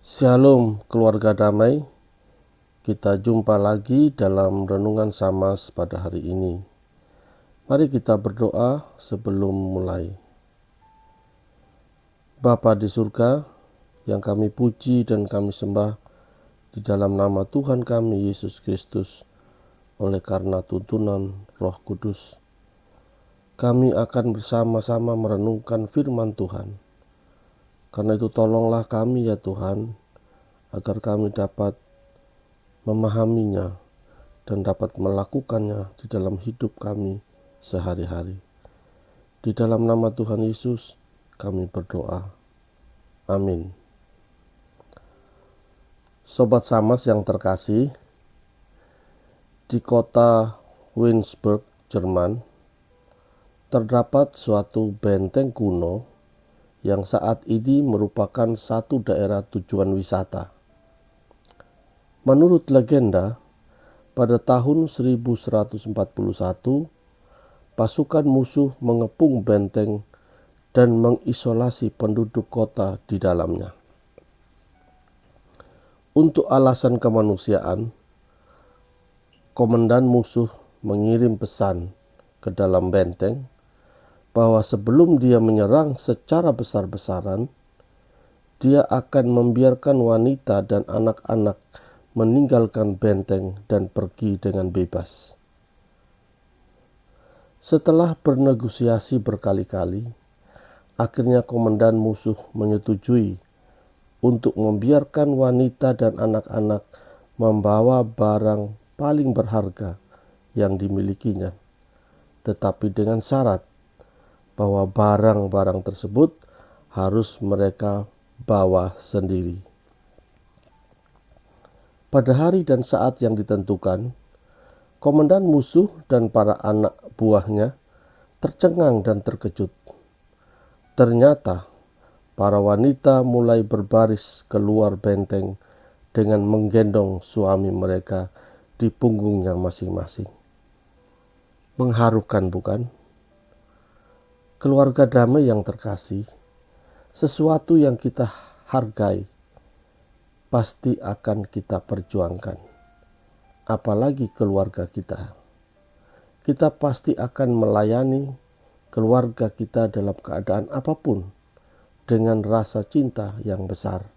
Shalom keluarga damai, kita jumpa lagi dalam Renungan Samas pada hari ini. Mari kita berdoa sebelum mulai. Bapa di surga, yang kami puji dan kami sembah di dalam nama Tuhan kami Yesus Kristus, oleh karena tuntunan Roh Kudus, kami akan bersama-sama merenungkan firman Tuhan. Karena itu tolonglah kami ya Tuhan, agar kami dapat memahaminya dan dapat melakukannya di dalam hidup kami sehari-hari. Di dalam nama Tuhan Yesus kami berdoa. Amin. Sobat Samas yang terkasih, di kota Winsberg, Jerman, terdapat suatu benteng kuno yang saat ini merupakan satu daerah tujuan wisata. Menurut legenda, pada tahun 1141, pasukan musuh mengepung benteng dan mengisolasi penduduk kota di dalamnya. Untuk alasan kemanusiaan, komandan musuh mengirim pesan ke dalam benteng bahwa sebelum dia menyerang secara besar-besaran, dia akan membiarkan wanita dan anak-anak meninggalkan benteng dan pergi dengan bebas. Setelah bernegosiasi berkali-kali, akhirnya komandan musuh menyetujui untuk membiarkan wanita dan anak-anak membawa barang paling berharga yang dimilikinya, tetapi dengan syarat bahwa barang-barang tersebut harus mereka bawa sendiri. Pada hari dan saat yang ditentukan, komandan musuh dan para anak buahnya tercengang dan terkejut. Ternyata para wanita mulai berbaris keluar benteng dengan menggendong suami mereka di punggungnya masing-masing. Mengharukan, bukan? Keluarga damai yang terkasih, sesuatu yang kita hargai pasti akan kita perjuangkan. Apalagi keluarga kita. Kita pasti akan melayani keluarga kita dalam keadaan apapun dengan rasa cinta yang besar.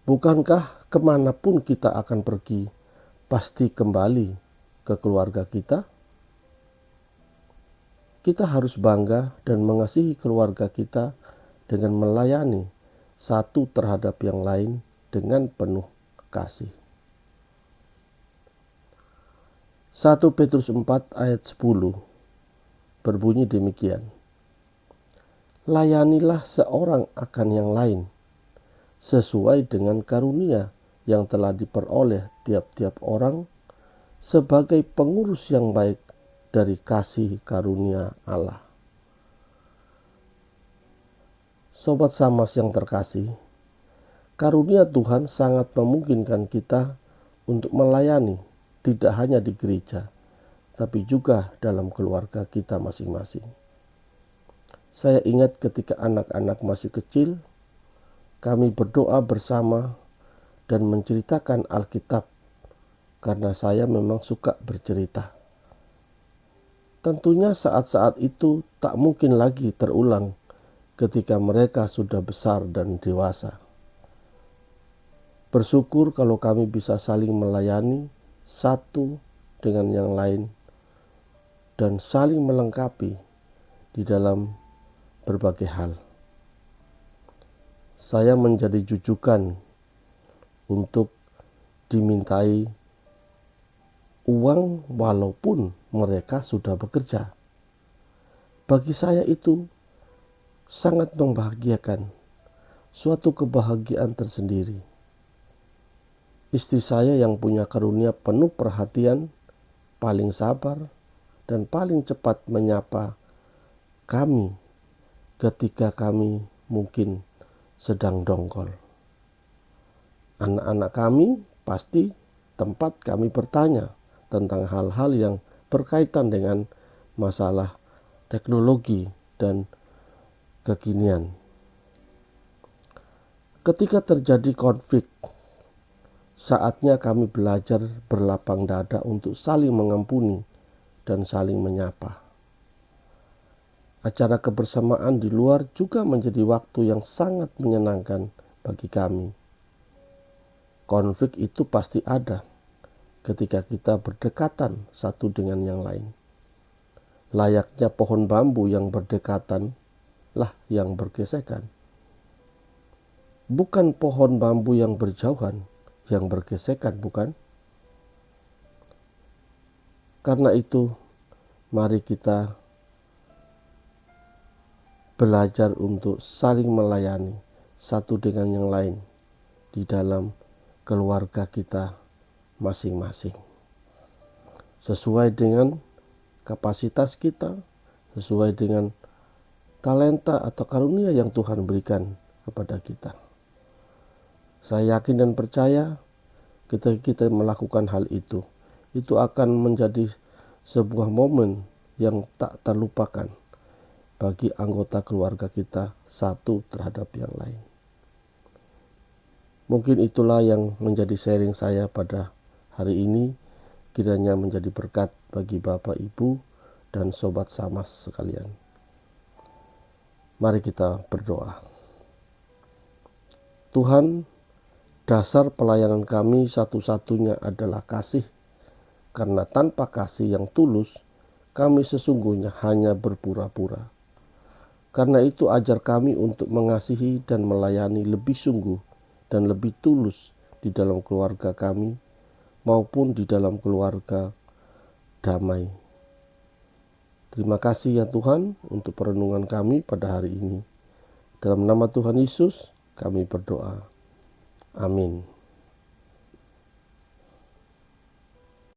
Bukankah kemanapun kita akan pergi, pasti kembali ke keluarga kita? Kita harus bangga dan mengasihi keluarga kita dengan melayani satu terhadap yang lain dengan penuh kasih. 1 Petrus 4 ayat 10 berbunyi demikian. Layanilah seorang akan yang lain sesuai dengan karunia yang telah diperoleh tiap-tiap orang sebagai pengurus yang baik dari kasih karunia Allah. Sobat Samas yang terkasih, karunia Tuhan sangat memungkinkan kita untuk melayani tidak hanya di gereja, tapi juga dalam keluarga kita masing-masing. Saya ingat ketika anak-anak masih kecil, kami berdoa bersama dan menceritakan Alkitab karena saya memang suka bercerita. Tentunya saat-saat itu tak mungkin lagi terulang ketika mereka sudah besar dan dewasa. Bersyukur kalau kami bisa saling melayani satu dengan yang lain dan saling melengkapi di dalam berbagai hal. Saya menjadi jujukan untuk dimintai uang walaupun mereka sudah bekerja. Bagi saya itu sangat membahagiakan, suatu kebahagiaan tersendiri. Istri saya yang punya karunia penuh perhatian, paling sabar, dan paling cepat menyapa kami ketika kami mungkin sedang dongkol. Anak-anak kami pasti tempat kami bertanya tentang hal-hal yang berkaitan dengan masalah teknologi dan kekinian. Ketika terjadi konflik, saatnya kami belajar berlapang dada untuk saling mengampuni dan saling menyapa. Acara kebersamaan di luar juga menjadi waktu yang sangat menyenangkan bagi kami. Konflik itu pasti ada ketika kita berdekatan satu dengan yang lain. Layaknya pohon bambu yang berdekatan lah yang bergesekan. Bukan pohon bambu yang berjauhan yang bergesekan, bukan? Karena itu, mari kita belajar untuk saling melayani satu dengan yang lain di dalam keluarga kita masing-masing. Sesuai dengan kapasitas kita, sesuai dengan talenta atau karunia yang Tuhan berikan kepada kita. Saya yakin dan percaya ketika kita melakukan hal itu akan menjadi sebuah momen yang tak terlupakan bagi anggota keluarga kita satu terhadap yang lain. Mungkin itulah yang menjadi sharing saya pada hari ini, kiranya menjadi berkat bagi Bapak, Ibu, dan Sobat Samas sekalian. Mari kita berdoa. Tuhan, dasar pelayanan kami satu-satunya adalah kasih, karena tanpa kasih yang tulus, kami sesungguhnya hanya berpura-pura. Karena itu ajar kami untuk mengasihi dan melayani lebih sungguh dan lebih tulus di dalam keluarga kami maupun di dalam keluarga damai. Terima kasih ya Tuhan untuk perenungan kami pada hari ini. Dalam nama Tuhan Yesus kami berdoa. Amin.